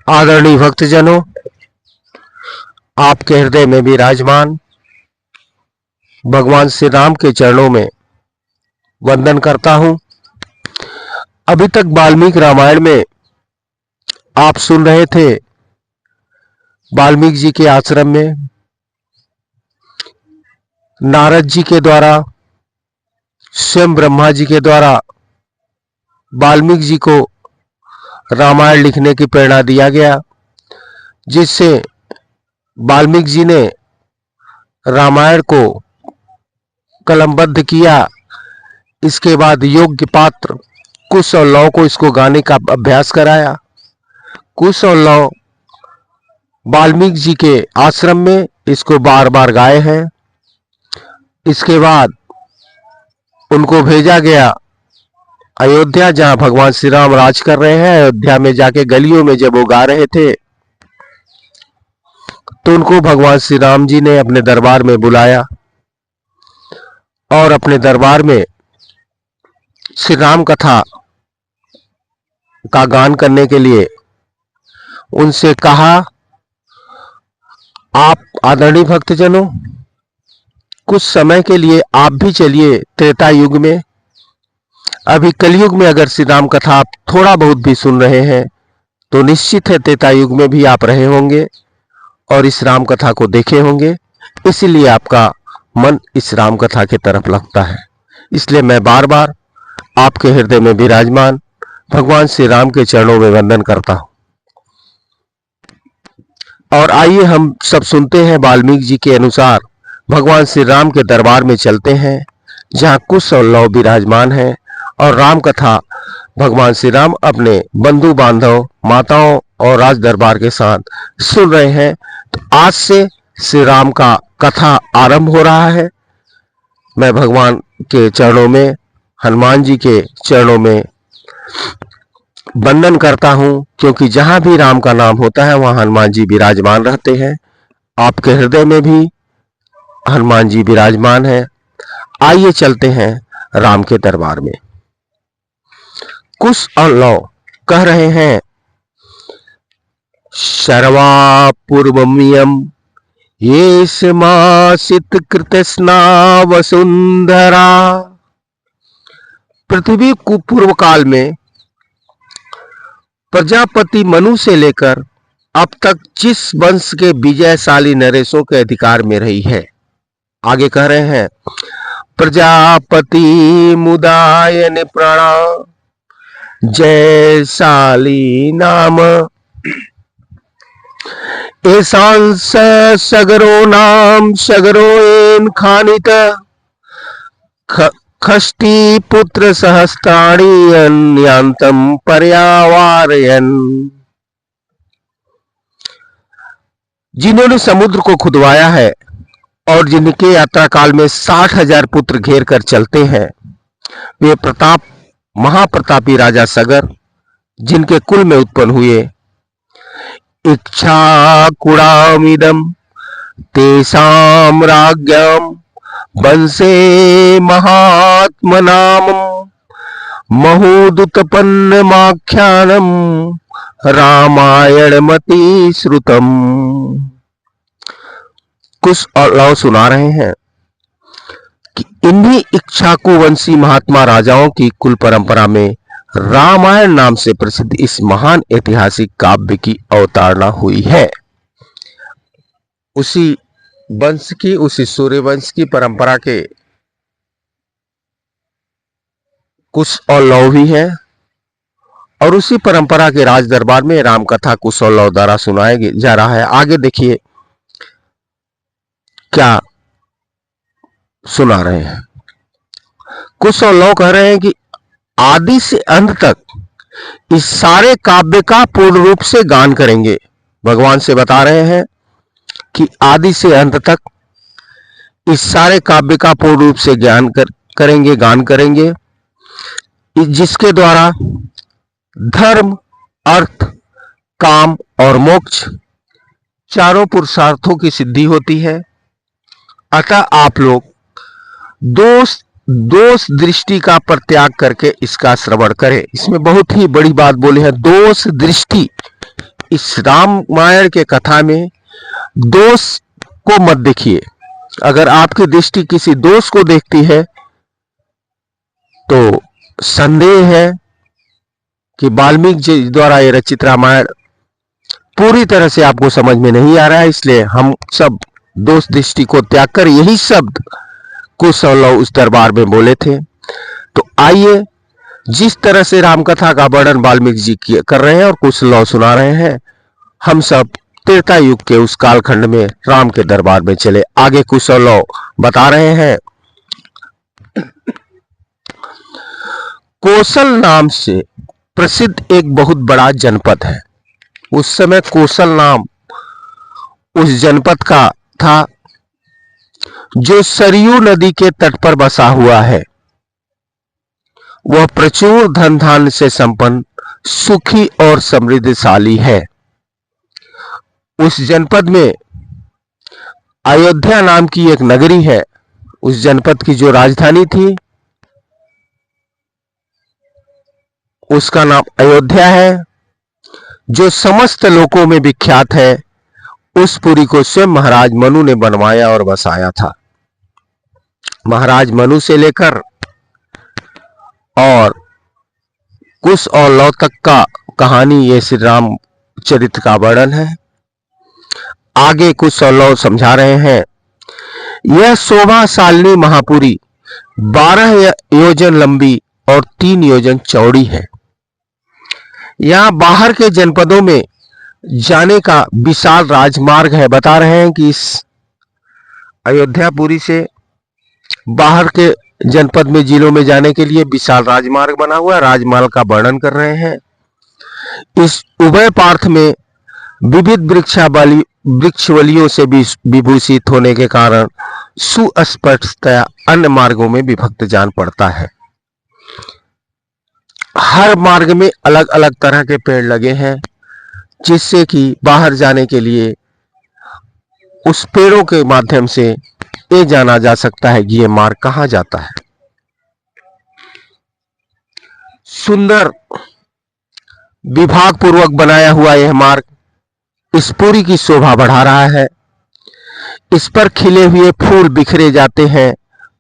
आदरणीय भक्तजनों, आपके हृदय में विराजमान भगवान श्री राम के चरणों में वंदन करता हूं। अभी तक वाल्मीकि रामायण में आप सुन रहे थे वाल्मीकि जी के आश्रम में नारद जी के द्वारा, स्वयं ब्रह्मा जी के द्वारा वाल्मीकि जी को रामायण लिखने की प्रेरणा दिया गया, जिससे वाल्मीकि जी ने रामायण को कलमबद्ध किया। इसके बाद योग्य पात्र कुश और लौ को इसको गाने का अभ्यास कराया। कुश और लौ वाल्मीकि जी के आश्रम में इसको बार बार गाए हैं। इसके बाद उनको भेजा गया अयोध्या, जहां भगवान श्री राम राज कर रहे हैं। अयोध्या में जाके गलियों में जब वो गा रहे थे तो उनको भगवान श्री राम जी ने अपने दरबार में बुलाया और अपने दरबार में श्री राम कथा का गान करने के लिए उनसे कहा, आप आदरणीय भक्तजनों, कुछ समय के लिए आप भी चलिए त्रेता युग में। अभी कलयुग में अगर श्री राम कथा आप थोड़ा बहुत भी सुन रहे हैं तो निश्चित है त्रेता युग में भी आप रहे होंगे और इस राम कथा को देखे होंगे, इसलिए आपका मन इस राम कथा की तरफ लगता है। इसलिए मैं बार बार आपके हृदय में विराजमान भगवान श्री राम के चरणों में वंदन करता हूं। और आइए हम सब सुनते हैं वाल्मीकि जी के अनुसार भगवान श्री राम के दरबार में चलते हैं, जहां कुश और लौ विराजमान है और राम कथा भगवान श्री राम अपने बंधु बांधव, माताओं और राज दरबार के साथ सुन रहे हैं। तो आज से श्री राम का कथा आरंभ हो रहा है। मैं भगवान के चरणों में, हनुमान जी के चरणों में वंदन करता हूं, क्योंकि जहां भी राम का नाम होता है वहां हनुमान जी विराजमान रहते हैं। आपके हृदय में भी हनुमान जी विराजमान है। आइए चलते हैं राम के दरबार में। कुश और लौ कह रहे हैं, शर्वा पूर्वमियम ये समासित कृतस्ना वसुंधरा। पृथ्वी को पूर्व काल में प्रजापति मनु से लेकर अब तक जिस वंश के विजयशाली नरेशों के अधिकार में रही है। आगे कह रहे हैं, प्रजापति मुदायन प्रणा जयशाली नाम एसांस सगरो नाम सगरो एन खानित खष्टी पुत्र सहस्त्राणी अन्यांतम पर्यावारयन। जिन्होंने समुद्र को खुदवाया है और जिनके यात्रा काल में 60,000 पुत्र घेर कर चलते हैं, वे प्रताप महाप्रतापी राजा सगर, जिनके कुल में उत्पन्न हुए। इच्छा कुड़ामिदम तेसाम राज्ञाम वंशे महात्मनाम महोदुतपन्नमाख्यानम रामायणमति श्रुतम। कुश और लौ सुना रहे हैं कि इन्हीं इक्ष्वाकुवंशी महात्मा राजाओं की कुल परंपरा में रामायण नाम से प्रसिद्ध इस महान ऐतिहासिक काव्य की अवतारणा हुई है। उसी वंश की, उसी सूर्यवंश की परंपरा के कुश और लौ भी है और उसी परंपरा के राज दरबार में राम कथा कुश और लौ द्वारा सुनाया जा रहा है। आगे देखिए क्या सुना रहे हैं। कुश और लौ कह रहे हैं कि आदि से अंत तक इस सारे काव्य का पूर्ण रूप से गान करेंगे। भगवान से बता रहे हैं कि आदि से अंत तक इस सारे काव्य का पूर्ण रूप से गान करेंगे, जिसके द्वारा धर्म, अर्थ, काम और मोक्ष चारों पुरुषार्थों की सिद्धि होती है। अतः आप लोग दोष दृष्टि का परित्याग करके इसका श्रवण करें। इसमें बहुत ही बड़ी बात बोले हैं, दोष दृष्टि। इस रामायण के कथा में दोष को मत देखिए। अगर आपकी दृष्टि किसी दोष को देखती है तो संदेह है कि वाल्मीकि जी द्वारा ये रचित रामायण पूरी तरह से आपको समझ में नहीं आ रहा है। इसलिए हम सब दोष दृष्टि को त्याग कर यही शब्द कुशलव उस दरबार में बोले थे। तो आइए, जिस तरह से रामकथा का वर्णन वाल्मीकि जी कर रहे हैं और कुशलव सुना रहे हैं, हम सब त्रेता युग के उस कालखंड में राम के दरबार में चले। आगे कुशलव बता रहे हैं, कौशल नाम से प्रसिद्ध एक बहुत बड़ा जनपद है। उस समय कौशल नाम उस जनपद का था जो सरयू नदी के तट पर बसा हुआ है। वह प्रचुर धन धान्य से संपन्न, सुखी और समृद्धशाली है। उस जनपद में अयोध्या नाम की एक नगरी है। उस जनपद की जो राजधानी थी उसका नाम अयोध्या है, जो समस्त लोकों में विख्यात है। उस पुरी को स्वयं महाराज मनु ने बनवाया और बसाया था। महाराज मनु से लेकर और कुश और लव तक का कहानी ये श्री राम चरित्र का वर्णन है। आगे कुश और लव समझा रहे हैं, यह शोभा शालिनी महापुरी 12 योजन लंबी और 3 योजन चौड़ी है। यहां बाहर के जनपदों में जाने का विशाल राजमार्ग है। बता रहे हैं कि इस अयोध्यापुरी से बाहर के जनपद में जिलों में जाने के लिए विशाल राजमार्ग बना हुआ है। राजमार्ग का वर्णन कर रहे हैं। इस उभय पार्थ में विविध वृक्षवलियों से विभूषित होने के कारण सुस्पष्टतया अन्य मार्गों में विभक्त जान पड़ता है। हर मार्ग में अलग अलग तरह के पेड़ लगे हैं, जिससे कि बाहर जाने के लिए उस पेड़ों के माध्यम से ये जाना जा सकता है कि ये मार्ग कहां जाता है। सुंदर विभाग पूर्वक बनाया हुआ यह मार्ग इस पुरी की शोभा बढ़ा रहा है। इस पर खिले हुए फूल बिखरे जाते हैं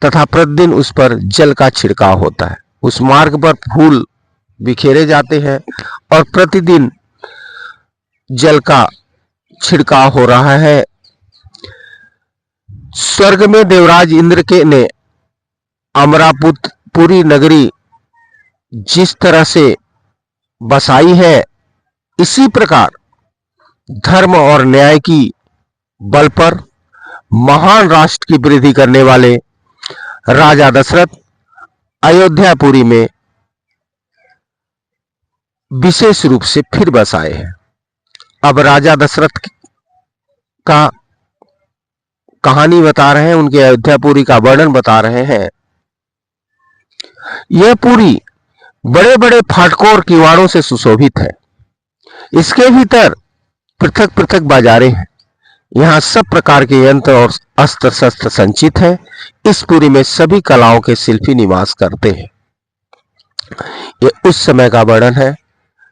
तथा प्रतिदिन उस पर जल का छिड़काव होता है। उस मार्ग पर फूल बिखेरे जाते हैं और प्रतिदिन जल का छिड़काव हो रहा है। स्वर्ग में देवराज इंद्र के ने अमरापुरी नगरी जिस तरह से बसाई है, इसी प्रकार धर्म और न्याय की बल पर महान राष्ट्र की वृद्धि करने वाले राजा दशरथ अयोध्यापुरी में विशेष रूप से फिर बसाए हैं। अब राजा दशरथ का कहानी बता रहे हैं, उनके अयोध्यापुरी का वर्णन बता रहे हैं। यह पुरी बड़े बड़े फाटकों और किवाड़ों से सुशोभित है। इसके भीतर पृथक पृथक बाजारें हैं। यहाँ सब प्रकार के यंत्र और अस्त्र शस्त्र संचित है। इस पुरी में सभी कलाओं के शिल्पी निवास करते हैं। यह उस समय का वर्णन है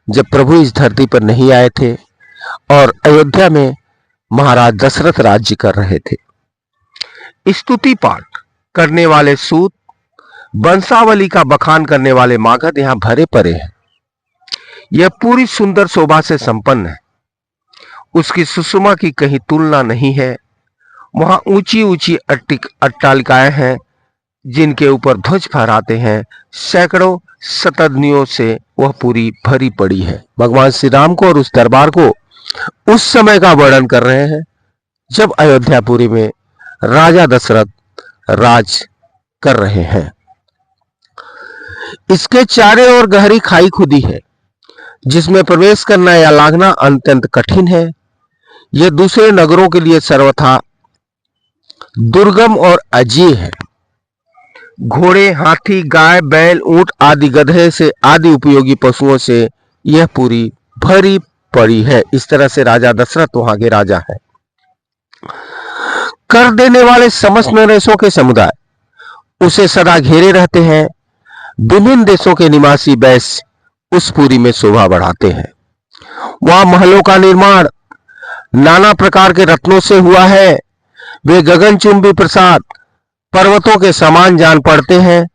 जब प्रभु इस धरती पर नहीं आए थे और अयोध्या में महाराज दशरथ राज्य कर रहे थे। स्तुति पाठ करने वाले सूत, वंशावली का बखान करने वाले मागध यहां भरे पड़े हैं। यह पूरी सुंदर शोभा से संपन्न है। उसकी सुषमा की कहीं तुलना नहीं है। वहां ऊंची ऊंची अट्टालिकाएं हैं जिनके ऊपर ध्वज फहराते हैं। सैकड़ों शताब्दियों से वह पूरी भरी पड़ी है। भगवान श्री राम को और उस दरबार को उस समय का वर्णन कर रहे हैं जब अयोध्यापुरी में राजा दशरथ राज कर रहे हैं। इसके चारों ओर गहरी खाई खुदी है जिसमें प्रवेश करना या लांघना अत्यंत कठिन है। यह दूसरे नगरों के लिए सर्वथा दुर्गम और अजीय है। घोड़े, हाथी, गाय, बैल, ऊंट आदि गधे से आदि उपयोगी पशुओं से यह पूरी भरी पड़ी है। इस तरह से राजा दशरथ वहां के राजा है। कर देने वाले समस्त नरेशों के समुदाय उसे सदा घेरे रहते हैं। विभिन्न देशों के निवासी वैश्य उस पुरी में शोभा बढ़ाते हैं। वहां महलों का निर्माण नाना प्रकार के रत्नों से हुआ है। वे गगनचुंबी प्रसाद पर्वतों के समान जान पड़ते हैं।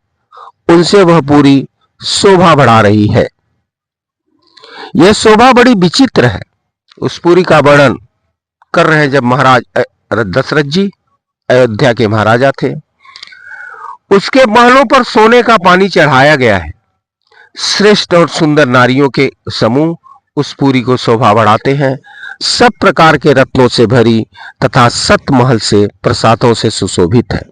उनसे वह पूरी शोभा बढ़ा रही है। यह शोभा बड़ी विचित्र है। उस पुरी का वर्णन कर रहे हैं जब महाराज दशरथ जी अयोध्या के महाराजा थे। उसके महलों पर सोने का पानी चढ़ाया गया है। श्रेष्ठ और सुंदर नारियों के समूह उस पुरी को शोभा बढ़ाते हैं। सब प्रकार के रत्नों से भरी तथा सत महल से प्रसादों से सुशोभित है।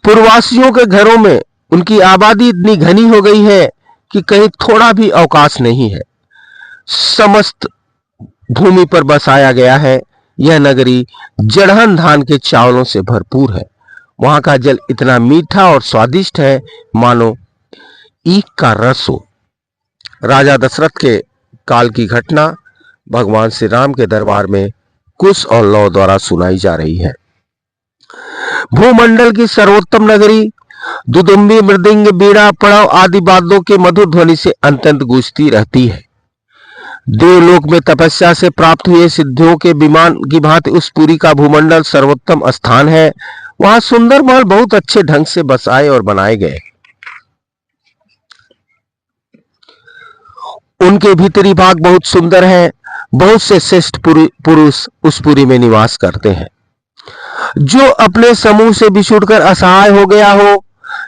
पूर्ववासियों के घरों में उनकी आबादी इतनी घनी हो गई है कि कहीं थोड़ा भी अवकाश नहीं है। समस्त भूमि पर बसाया गया है। यह नगरी जड़हन धान के चावलों से भरपूर है। वहां का जल इतना मीठा और स्वादिष्ट है मानो ईख का रस हो। राजा दशरथ के काल की घटना भगवान श्री राम के दरबार में कुश और लौ द्वारा सुनाई जा रही है। भूमंडल की सर्वोत्तम नगरी दुदुम्बी, मृदंग, बीड़ा, पड़ाव आदि वाद्यों के मधुर ध्वनि से अत्यंत गूंजती रहती है। देवलोक में तपस्या से प्राप्त हुए सिद्धियों के विमान की भांति उस पुरी का भूमंडल सर्वोत्तम स्थान है। वहां सुंदर महल बहुत अच्छे ढंग से बसाए और बनाए गए। उनके भीतरी भाग बहुत सुंदर है। बहुत से श्रेष्ठ पुरुष उस पुरी में निवास करते हैं। जो अपने समूह से बिछुड़कर असहाय हो गया हो,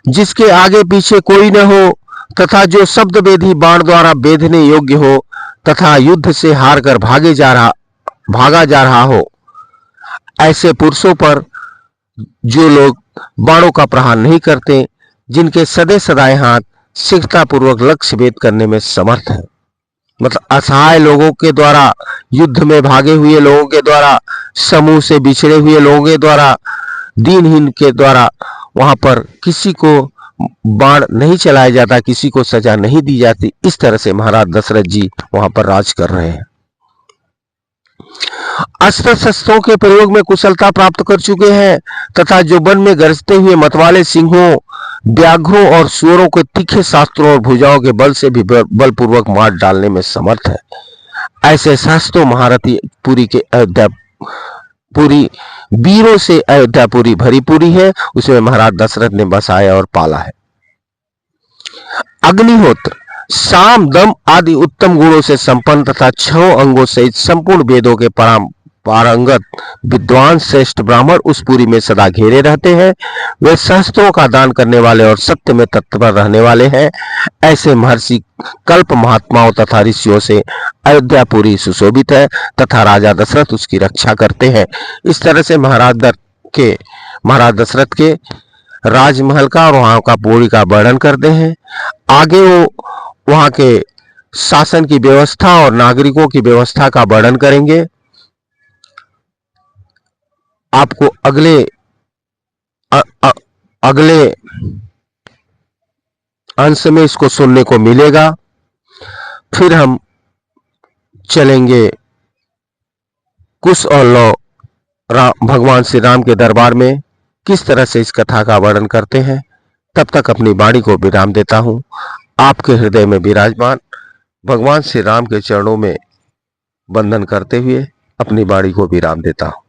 जिसके आगे पीछे कोई न हो तथा जो शब्द वेदी बाण द्वारा बेधने योग्य हो तथा युद्ध से हार कर भागा जा रहा हो, ऐसे पुरुषों पर जो लोग बाणों का प्रहार नहीं करते, जिनके सदे सदाए हाथ शीघ्रता पूर्वक लक्ष्य भेद करने में समर्थ है। मतलब असहाय लोगों के द्वारा, युद्ध में भागे हुए लोगों के द्वारा, समूह से बिछड़े हुए लोगों के द्वारा, दीनहीन के द्वारा वहां पर किसी को बाण नहीं चलाया जाता, किसी को सजा नहीं दी जाती। इस तरह से महाराज दशरथ जी वहां पर राज कर रहे हैं। अस्त्र शस्त्रों के प्रयोग में कुशलता प्राप्त कर चुके हैं तथा जो वन में गरजते हुए मतवाले सिंहों, व्याघ्रों और सुअरों के तीखे शास्त्रों और भुजाओं के बल से भी बलपूर्वक मार डालने में समर्थ है। ऐसे शास्त्रों महारथी पुरी के अयोध्या पूरी वीरों से अयोध्यापुरी भरी पूरी है। उसमें महाराज दशरथ ने बसाया और पाला है। अग्निहोत्र साम, दम आदि उत्तम गुणों से संपन्न तथा 6 अंगों सहित संपूर्ण वेदों के पारंगत विद्वान श्रेष्ठ ब्राह्मण उस पुरी में सदा घेरे रहते हैं। वे शास्त्रों का दान करने वाले और सत्य में तत्पर रहने वाले हैं। ऐसे महर्षि कल्प महात्माओं तथा ऋषियों से अयोध्यापुरी सुशोभित है तथा राजा दशरथ उसकी रक्षा करते हैं। इस तरह से महाराज दशरथ के राजमहल का और वहां का पुरी का वर्णन करते हैं। आगे वो वहां के शासन की व्यवस्था और नागरिकों की व्यवस्था का वर्णन करेंगे। आपको अगले अंश में इसको सुनने को मिलेगा। फिर हम चलेंगे कुश और लौ भगवान श्री राम के दरबार में किस तरह से इस कथा का वर्णन करते हैं। तब तक अपनी वाणी को विराम देता हूं। आपके हृदय में विराजमान भगवान श्री राम के चरणों में वंदन करते हुए अपनी वाणी को विराम देता हूं।